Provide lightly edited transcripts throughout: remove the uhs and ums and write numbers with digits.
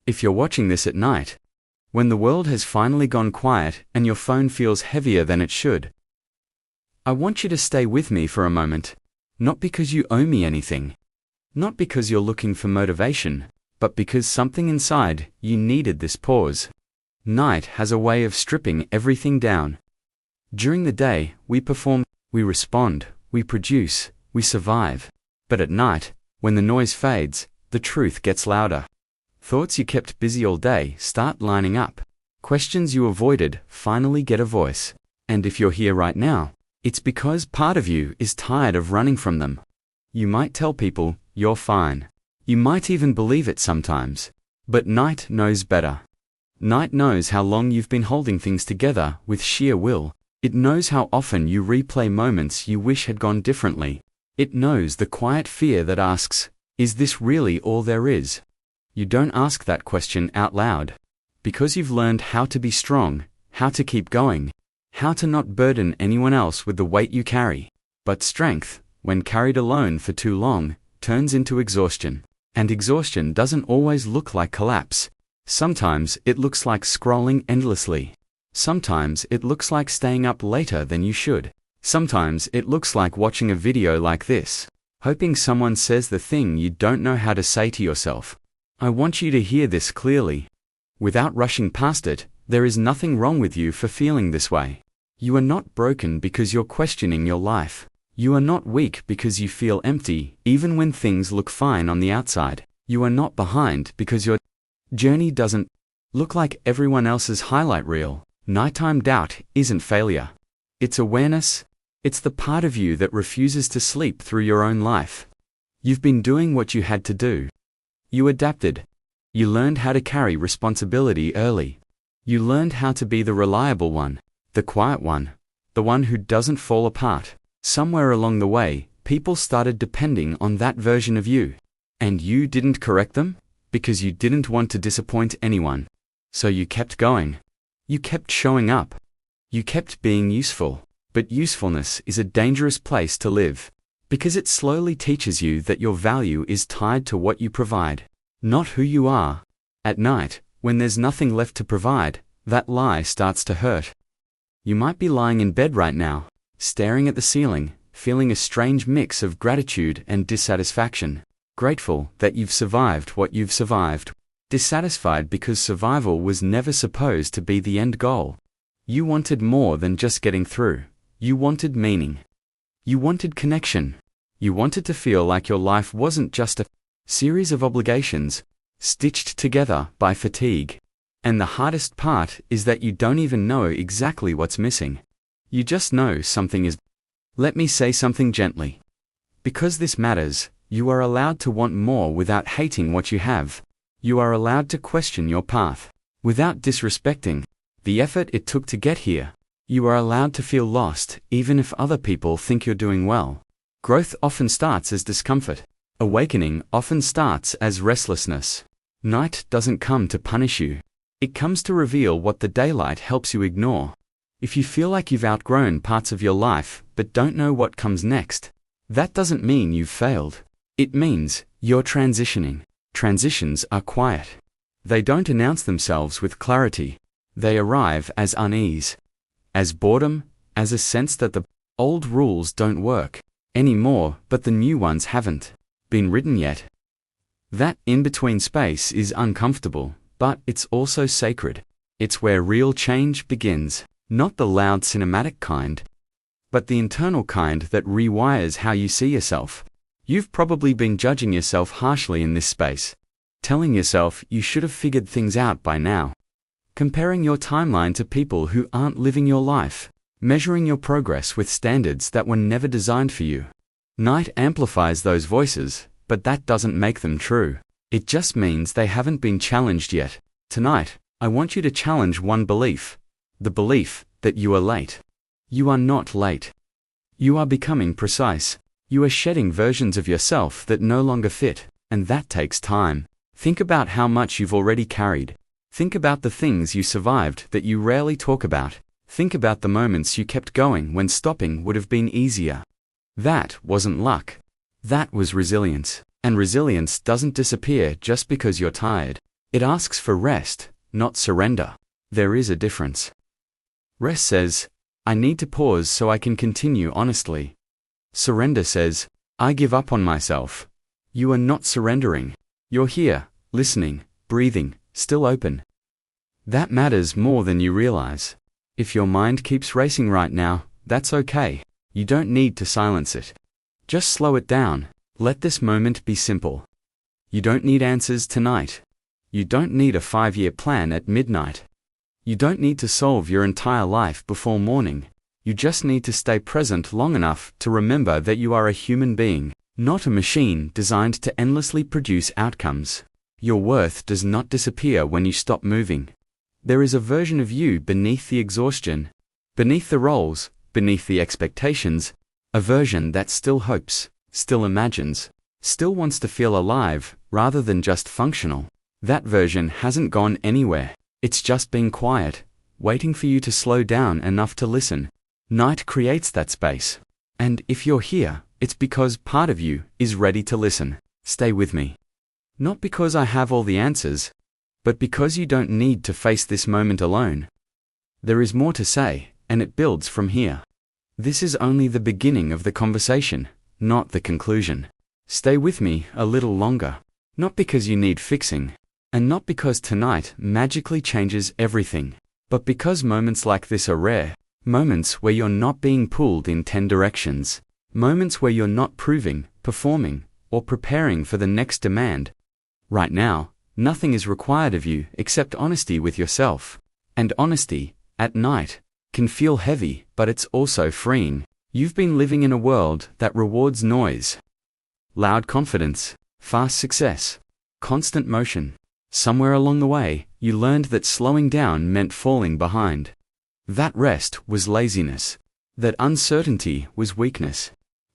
If you're watching this at night, when the world has finally gone quiet and your phone feels heavier than it should, I want you to stay with me for a moment, not because you owe me anything, not because you're looking for motivation, but because something inside you needed this pause. Night has a way of stripping everything down. During the day, we perform, we respond, we produce, we survive. But at night, when the noise fades, the truth gets louder. Thoughts you kept busy all day start lining up. Questions you avoided finally get a voice. And if you're here right now, it's because part of you is tired of running from them. You might tell people you're fine. You might even believe it sometimes. But night knows better. Night knows how long you've been holding things together with sheer will. It knows how often you replay moments you wish had gone differently. It knows the quiet fear that asks, is this really all there is? You don't ask that question out loud, because you've learned how to be strong, how to keep going, how to not burden anyone else with the weight you carry. But strength, when carried alone for too long, turns into exhaustion. And exhaustion doesn't always look like collapse. Sometimes it looks like scrolling endlessly. Sometimes it looks like staying up later than you should. Sometimes it looks like watching a video like this, hoping someone says the thing you don't know how to say to yourself. I want you to hear this clearly. Without rushing past it, there is nothing wrong with you for feeling this way. You are not broken because you're questioning your life. You are not weak because you feel empty, even when things look fine on the outside. You are not behind because your journey doesn't look like everyone else's highlight reel. Nighttime doubt isn't failure. It's awareness. It's the part of you that refuses to sleep through your own life. You've been doing what you had to do. You adapted. You learned how to carry responsibility early. You learned how to be the reliable one, the quiet one, the one who doesn't fall apart. Somewhere along the way, people started depending on that version of you. And you didn't correct them, because you didn't want to disappoint anyone. So you kept going. You kept showing up. You kept being useful. But usefulness is a dangerous place to live, because it slowly teaches you that your value is tied to what you provide, not who you are. At night, when there's nothing left to provide, that lie starts to hurt. You might be lying in bed right now, staring at the ceiling, feeling a strange mix of gratitude and dissatisfaction. Grateful that you've survived what you've survived. Dissatisfied because survival was never supposed to be the end goal. You wanted more than just getting through. You wanted meaning. You wanted connection. You wanted to feel like your life wasn't just a series of obligations, stitched together by fatigue. And the hardest part is that you don't even know exactly what's missing. You just know something is. Let me say something gently. Because this matters, you are allowed to want more without hating what you have. You are allowed to question your path, without disrespecting the effort it took to get here. You are allowed to feel lost, even if other people think you're doing well. Growth often starts as discomfort. Awakening often starts as restlessness. Night doesn't come to punish you. It comes to reveal what the daylight helps you ignore. If you feel like you've outgrown parts of your life, but don't know what comes next, that doesn't mean you've failed. It means you're transitioning. Transitions are quiet. They don't announce themselves with clarity. They arrive as unease, as boredom, as a sense that the old rules don't work anymore, but the new ones haven't been written yet. That in-between space is uncomfortable, but it's also sacred. It's where real change begins, not the loud cinematic kind, but the internal kind that rewires how you see yourself. You've probably been judging yourself harshly in this space, telling yourself you should have figured things out by now, comparing your timeline to people who aren't living your life, measuring your progress with standards that were never designed for you. Night amplifies those voices, but that doesn't make them true. It just means they haven't been challenged yet. Tonight, I want you to challenge one belief. The belief that you are late. You are not late. You are becoming precise. You are shedding versions of yourself that no longer fit, and that takes time. Think about how much you've already carried. Think about the things you survived that you rarely talk about. Think about the moments you kept going when stopping would have been easier. That wasn't luck. That was resilience. And resilience doesn't disappear just because you're tired. It asks for rest, not surrender. There is a difference. Rest says, I need to pause so I can continue honestly. Surrender says, I give up on myself. You are not surrendering. You're here, listening, breathing, still open. That matters more than you realize. If your mind keeps racing right now, that's okay. You don't need to silence it. Just slow it down. Let this moment be simple. You don't need answers tonight. You don't need a 5-year plan at midnight. You don't need to solve your entire life before morning. You just need to stay present long enough to remember that you are a human being, not a machine designed to endlessly produce outcomes. Your worth does not disappear when you stop moving. There is a version of you beneath the exhaustion, beneath the roles, beneath the expectations, a version that still hopes, still imagines, still wants to feel alive rather than just functional. That version hasn't gone anywhere. It's just being quiet, waiting for you to slow down enough to listen. Night creates that space. And if you're here, it's because part of you is ready to listen. Stay with me. Not because I have all the answers, but because you don't need to face this moment alone. There is more to say, and it builds from here. This is only the beginning of the conversation, not the conclusion. Stay with me a little longer. Not because you need fixing, and not because tonight magically changes everything, but because moments like this are rare. Moments where you're not being pulled in 10 directions. Moments where you're not proving, performing, or preparing for the next demand. Right now, nothing is required of you except honesty with yourself. And honesty, at night, can feel heavy, but it's also freeing. You've been living in a world that rewards noise. Loud confidence, fast success, constant motion. Somewhere along the way, you learned that slowing down meant falling behind. That rest was laziness. That uncertainty was weakness.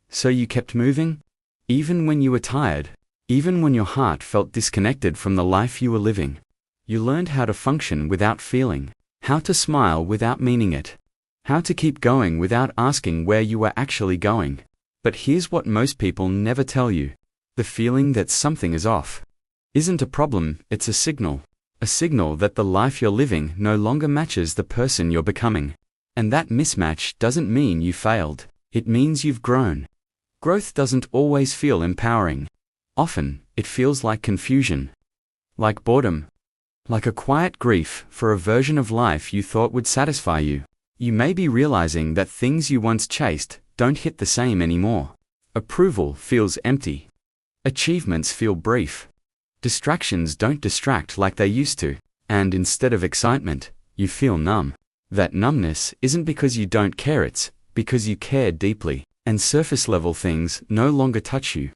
So you kept moving, even when you were tired, even when your heart felt disconnected from the life you were living. You learned how to function without feeling, how to smile without meaning it, how to keep going without asking where you were actually going. But here's what most people never tell you. The feeling that something is off isn't a problem, it's a signal. A signal that the life you're living no longer matches the person you're becoming. And that mismatch doesn't mean you failed. It means you've grown. Growth doesn't always feel empowering. Often, it feels like confusion. Like boredom. Like a quiet grief for a version of life you thought would satisfy you. You may be realizing that things you once chased don't hit the same anymore. Approval feels empty. Achievements feel brief. Distractions don't distract like they used to, and instead of excitement, you feel numb. That numbness isn't because you don't care, it's because you care deeply, and surface-level things no longer touch you.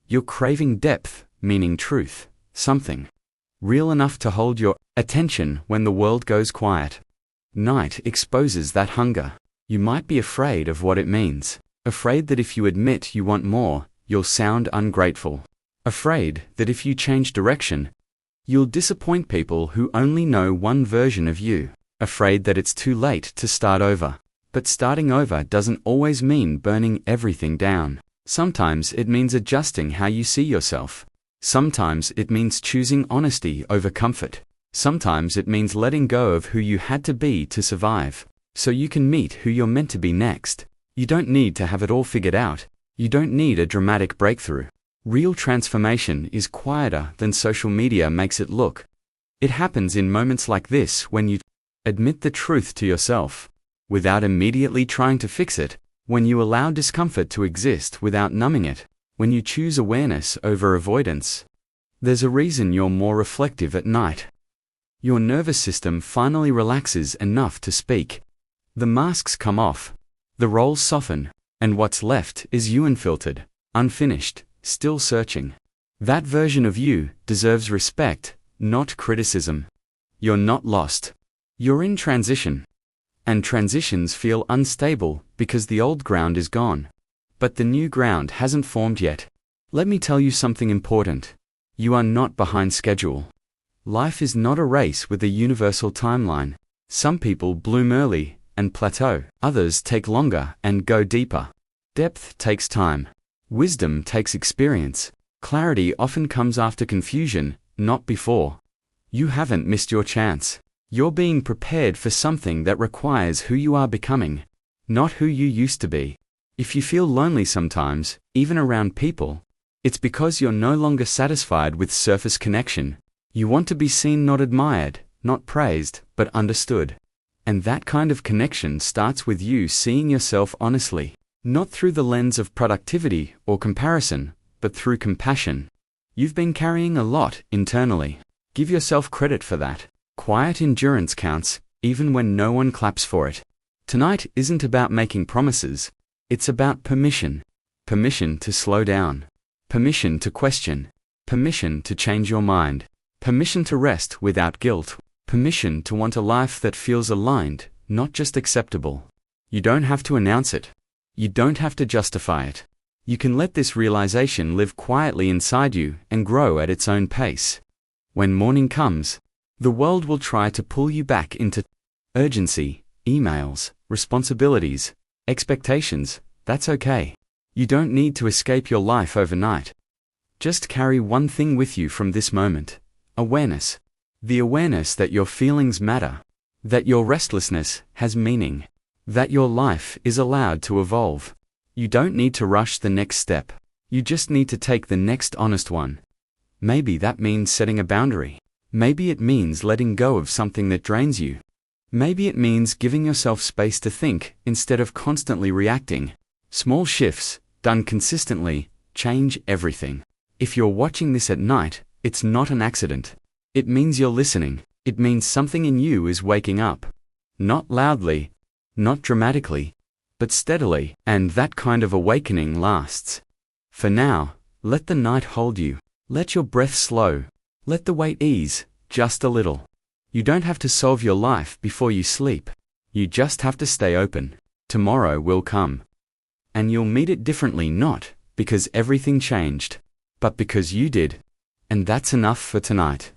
You're craving depth, meaning truth, something real enough to hold your attention when the world goes quiet. Night exposes that hunger. You might be afraid of what it means, afraid that if you admit you want more, you'll sound ungrateful. Afraid that if you change direction, you'll disappoint people who only know one version of you. Afraid that it's too late to start over. But starting over doesn't always mean burning everything down. Sometimes it means adjusting how you see yourself. Sometimes it means choosing honesty over comfort. Sometimes it means letting go of who you had to be to survive, so you can meet who you're meant to be next. You don't need to have it all figured out. You don't need a dramatic breakthrough. Real transformation is quieter than social media makes it look. It happens in moments like this when you admit the truth to yourself, without immediately trying to fix it, when you allow discomfort to exist without numbing it, when you choose awareness over avoidance. There's a reason you're more reflective at night. Your nervous system finally relaxes enough to speak. The masks come off, the roles soften, and what's left is you unfiltered, unfinished, still searching. That version of you deserves respect, not criticism. You're not lost. You're in transition. And transitions feel unstable because the old ground is gone. But the new ground hasn't formed yet. Let me tell you something important. You are not behind schedule. Life is not a race with a universal timeline. Some people bloom early and plateau. Others take longer and go deeper. Depth takes time. Wisdom takes experience. Clarity often comes after confusion, not before. You haven't missed your chance. You're being prepared for something that requires who you are becoming, not who you used to be. If you feel lonely sometimes, even around people, it's because you're no longer satisfied with surface connection. You want to be seen, not admired, not praised, but understood. And that kind of connection starts with you seeing yourself honestly, not through the lens of productivity or comparison, but through compassion. You've been carrying a lot internally. Give yourself credit for that. Quiet endurance counts, even when no one claps for it. Tonight isn't about making promises. It's about permission. Permission to slow down. Permission to question. Permission to change your mind. Permission to rest without guilt. Permission to want a life that feels aligned, not just acceptable. You don't have to announce it. You don't have to justify it. You can let this realization live quietly inside you and grow at its own pace. When morning comes, the world will try to pull you back into urgency, emails, responsibilities, expectations. That's okay. You don't need to escape your life overnight. Just carry one thing with you from this moment: awareness. The awareness that your feelings matter, that your restlessness has meaning, that your life is allowed to evolve. You don't need to rush the next step. You just need to take the next honest one. Maybe that means setting a boundary. Maybe it means letting go of something that drains you. Maybe it means giving yourself space to think instead of constantly reacting. Small shifts, done consistently, change everything. If you're watching this at night, it's not an accident. It means you're listening. It means something in you is waking up. Not loudly, not dramatically, but steadily, and that kind of awakening lasts. For now, let the night hold you. Let your breath slow. Let the weight ease, just a little. You don't have to solve your life before you sleep. You just have to stay open. Tomorrow will come. And you'll meet it differently, not because everything changed, but because you did. And that's enough for tonight.